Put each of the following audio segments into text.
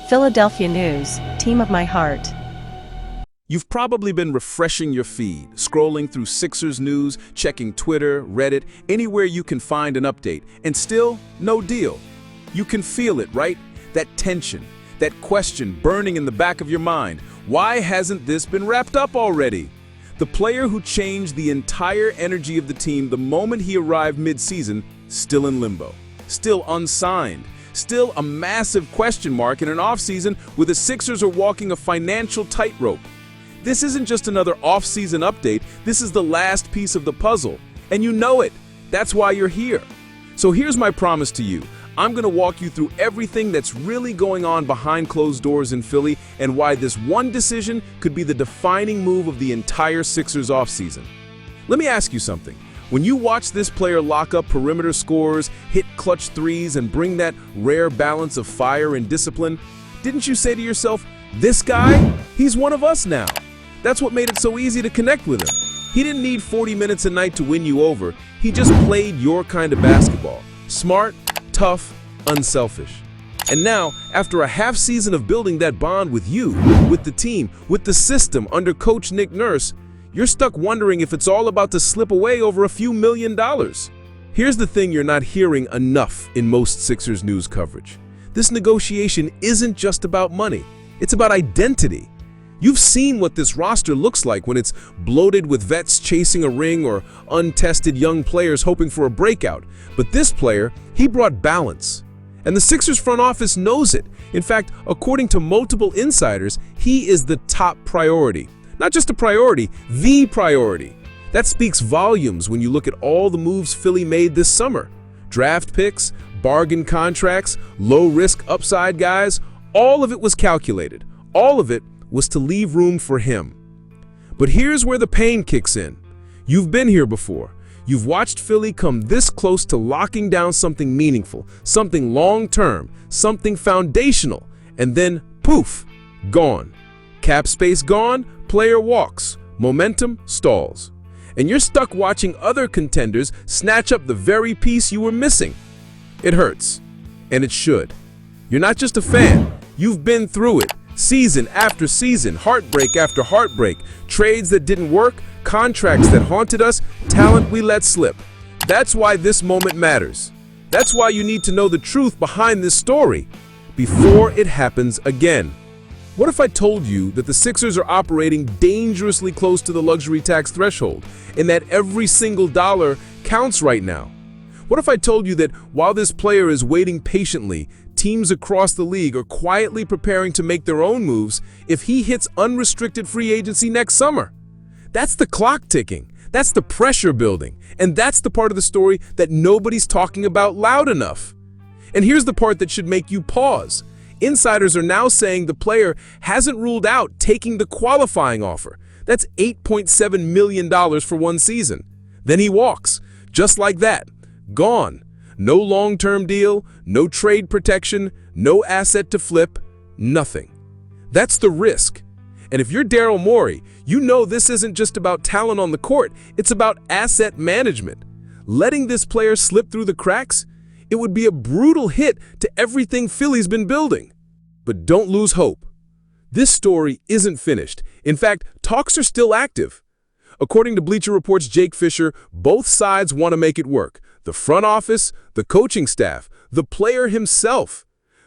Philadelphia News, team of my heart. You've probably been refreshing your feed, scrolling through Sixers news, checking Twitter, Reddit, anywhere you can find an update, and still, no deal. You can feel it, right? That tension, that question burning in the back of your mind. Why hasn't this been wrapped up already? The player who changed the entire energy of the team the moment he arrived mid-season, still in limbo, still unsigned, still a massive question mark in an offseason where the Sixers are walking a financial tightrope. This isn't just another off-season update, this is the last piece of the puzzle. And you know it. That's why you're here. So here's my promise to you. I'm going to walk you through everything that's really going on behind closed doors in Philly and why this one decision could be the defining move of the entire Sixers offseason. Let me ask you something. When you watch this player lock up perimeter scores, hit clutch threes, and bring that rare balance of fire and discipline, didn't you say to yourself, this guy, he's one of us now? That's what made it so easy to connect with him. He didn't need 40 minutes a night to win you over. He just played your kind of basketball. Smart, tough, unselfish. And now, after a half season of building that bond with you, with the team, with the system under Coach Nick Nurse, you're stuck wondering if it's all about to slip away over a few $1 million. Here's the thing you're not hearing enough in most Sixers news coverage. This negotiation isn't just about money. It's about identity. You've seen what this roster looks like when it's bloated with vets chasing a ring or untested young players hoping for a breakout. But this player, he brought balance. And the Sixers front office knows it. In fact, according to multiple insiders, he is the top priority. Not just a priority, the priority. That speaks volumes when you look at all the moves Philly made this summer. Draft picks, bargain contracts, low-risk upside guys, all of it was calculated. All of it was to leave room for him. But here's where the pain kicks in. You've been here before. You've watched Philly come this close to locking down something meaningful, something long-term, something foundational, and then, poof, gone. Cap space gone, player walks, momentum stalls. And you're stuck watching other contenders snatch up the very piece you were missing. It hurts, and it should. You're not just a fan, you've been through it. Season after season, heartbreak after heartbreak, trades that didn't work, contracts that haunted us, talent we let slip. That's why this moment matters. That's why you need to know the truth behind this story before it happens again. What if I told you that the Sixers are operating dangerously close to the luxury tax threshold and that every single dollar counts right now? What if I told you that while this player is waiting patiently, teams across the league are quietly preparing to make their own moves if he hits unrestricted free agency next summer? That's the clock ticking. That's the pressure building. And that's the part of the story that nobody's talking about loud enough. And here's the part that should make you pause. Insiders are now saying the player hasn't ruled out taking the qualifying offer. That's $8.7 million for one season. Then he walks, just like that, gone. No long-term deal, no trade protection, no asset to flip, nothing. That's the risk. And if you're Daryl Morey, you know this isn't just about talent on the court, it's about asset management. Letting this player slip through the cracks, it would be a brutal hit to everything Philly's been building. But don't lose hope. This story isn't finished. In fact, talks are still active. According to Bleacher Report's Jake Fisher, both sides want to make it work. The front office, the coaching staff, the player himself.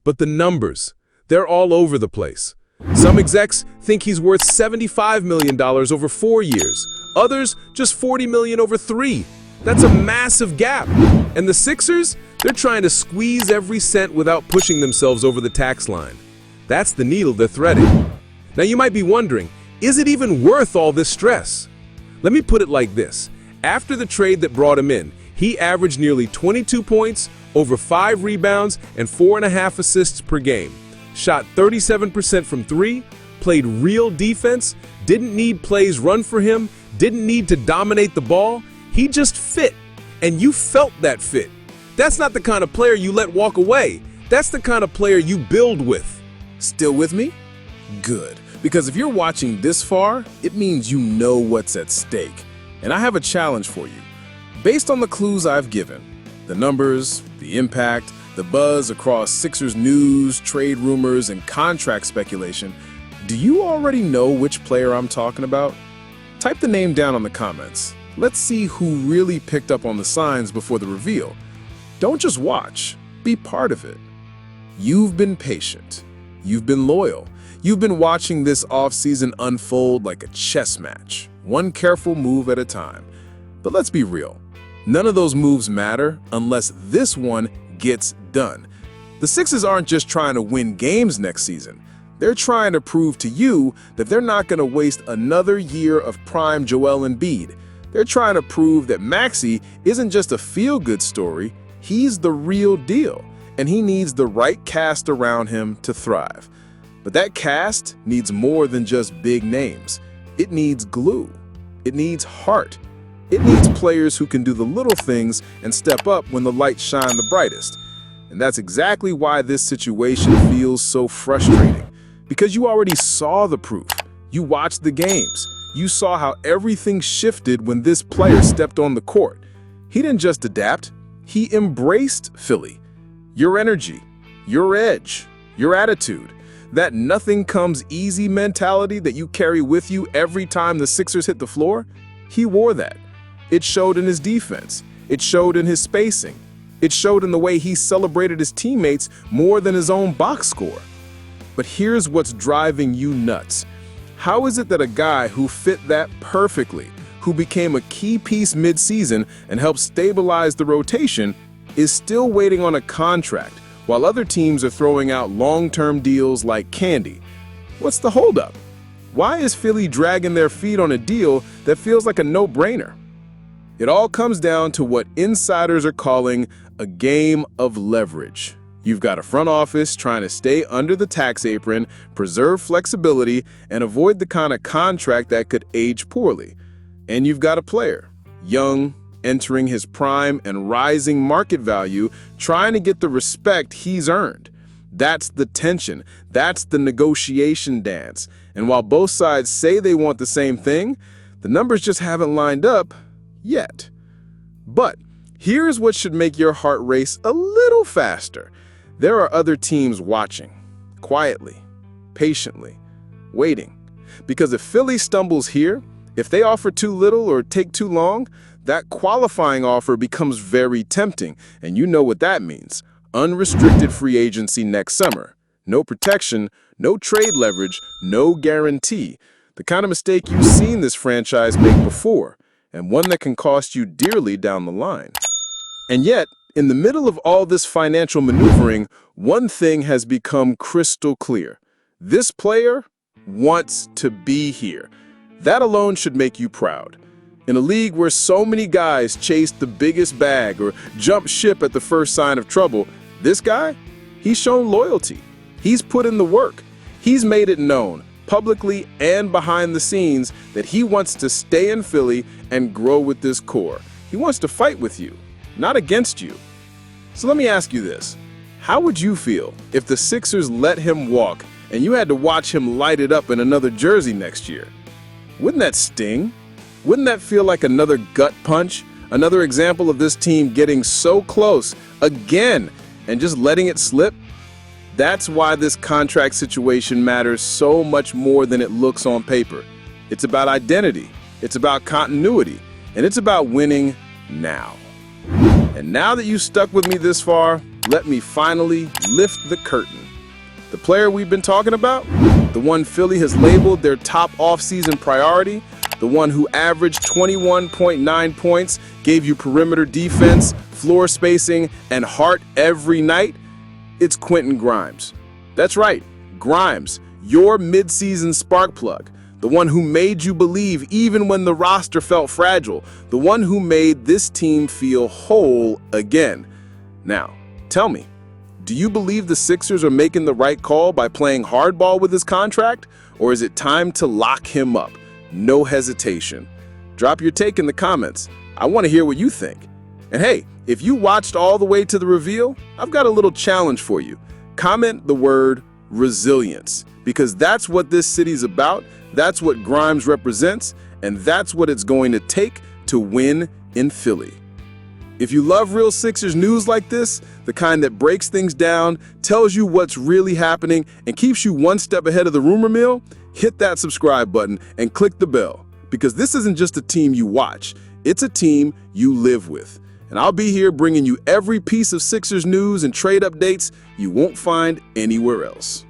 But the numbers, they're all over the place. Some execs think he's worth $75 million over 4 years. Others, just $40 million over 3. That's a massive gap. And the Sixers, they're trying to squeeze every cent without pushing themselves over the tax line. That's the needle they're threading. Now you might be wondering, is it even worth all this stress? Let me put it like this. After the trade that brought him in, he averaged nearly 22 points, over 5 rebounds, and 4.5 assists per game. Shot 37% from 3, played real defense, didn't need plays run for him, didn't need to dominate the ball. He just fit, and you felt that fit. That's not the kind of player you let walk away. That's the kind of player you build with. Still with me? Good. Because if you're watching this far, it means you know what's at stake. And I have a challenge for you. Based on the clues I've given, the numbers, the impact, The buzz across Sixers news, trade rumors, and contract speculation. Do you already know which player I'm talking about? Type the name down in the comments. Let's see who really picked up on the signs before the reveal. Don't just watch, be part of it. You've been patient. You've been loyal. You've been watching this offseason unfold like a chess match, one careful move at a time. But let's be real. None of those moves matter unless this one gets done. The Sixers aren't just trying to win games next season. They're trying to prove to you that they're not going to waste another year of prime Joel Embiid. They're trying to prove that Maxey isn't just a feel-good story, he's the real deal, and he needs the right cast around him to thrive. But that cast needs more than just big names. It needs glue. It needs heart. It needs players who can do the little things and step up when the lights shine the brightest. And that's exactly why this situation feels so frustrating. Because you already saw the proof. You watched the games. You saw how everything shifted when this player stepped on the court. He didn't just adapt, he embraced Philly. Your energy, your edge, your attitude, that nothing comes easy mentality that you carry with you every time the Sixers hit the floor, he wore that. It showed in his defense. It showed in his spacing. It showed in the way he celebrated his teammates more than his own box score. But here's what's driving you nuts. How is it that a guy who fit that perfectly, who became a key piece mid-season and helped stabilize the rotation, is still waiting on a contract while other teams are throwing out long-term deals like candy? What's the holdup? Why is Philly dragging their feet on a deal that feels like a no-brainer? It all comes down to what insiders are calling a game of leverage. You've got a front office trying to stay under the tax apron, preserve flexibility, and avoid the kind of contract that could age poorly. And you've got a player, young, entering his prime and rising market value, trying to get the respect he's earned. That's the tension. That's the negotiation dance. And while both sides say they want the same thing, the numbers just haven't lined up yet. But here's what should make your heart race a little faster. There are other teams watching, quietly, patiently, waiting. Because if Philly stumbles here, if they offer too little or take too long, that qualifying offer becomes very tempting. And you know what that means. Unrestricted free agency next summer. No protection, no trade leverage, no guarantee. The kind of mistake you've seen this franchise make before, and one that can cost you dearly down the line. And yet, in the middle of all this financial maneuvering, one thing has become crystal clear. This player wants to be here. That alone should make you proud. In a league where so many guys chase the biggest bag or jump ship at the first sign of trouble, this guy, he's shown loyalty. He's put in the work. He's made it known, publicly and behind the scenes, that he wants to stay in Philly and grow with this core. He wants to fight with you, not against you. So let me ask you this. How would you feel if the Sixers let him walk and you had to watch him light it up in another jersey next year? Wouldn't that sting? Wouldn't that feel like another gut punch? Another example of this team getting so close again and just letting it slip? That's why this contract situation matters so much more than it looks on paper. It's about identity, it's about continuity, and it's about winning now. And now that you've stuck with me this far, let me finally lift the curtain. The player we've been talking about, the one Philly has labeled their top offseason priority, the one who averaged 21.9 points, gave you perimeter defense, floor spacing, and heart every night, it's Quentin Grimes. That's right, Grimes, your midseason spark plug, the one who made you believe even when the roster felt fragile, the one who made this team feel whole again. Now, tell me, do you believe the Sixers are making the right call by playing hardball with his contract, or is it time to lock him up? No hesitation. Drop your take in the comments. I want to hear what you think. And hey, if you watched all the way to the reveal, I've got a little challenge for you. Comment the word resilience, because that's what this city's about, that's what Grimes represents, and that's what it's going to take to win in Philly. If you love real Sixers news like this, the kind that breaks things down, tells you what's really happening, and keeps you one step ahead of the rumor mill, hit that subscribe button and click the bell. Because this isn't just a team you watch, it's a team you live with. And I'll be here bringing you every piece of Sixers news and trade updates you won't find anywhere else.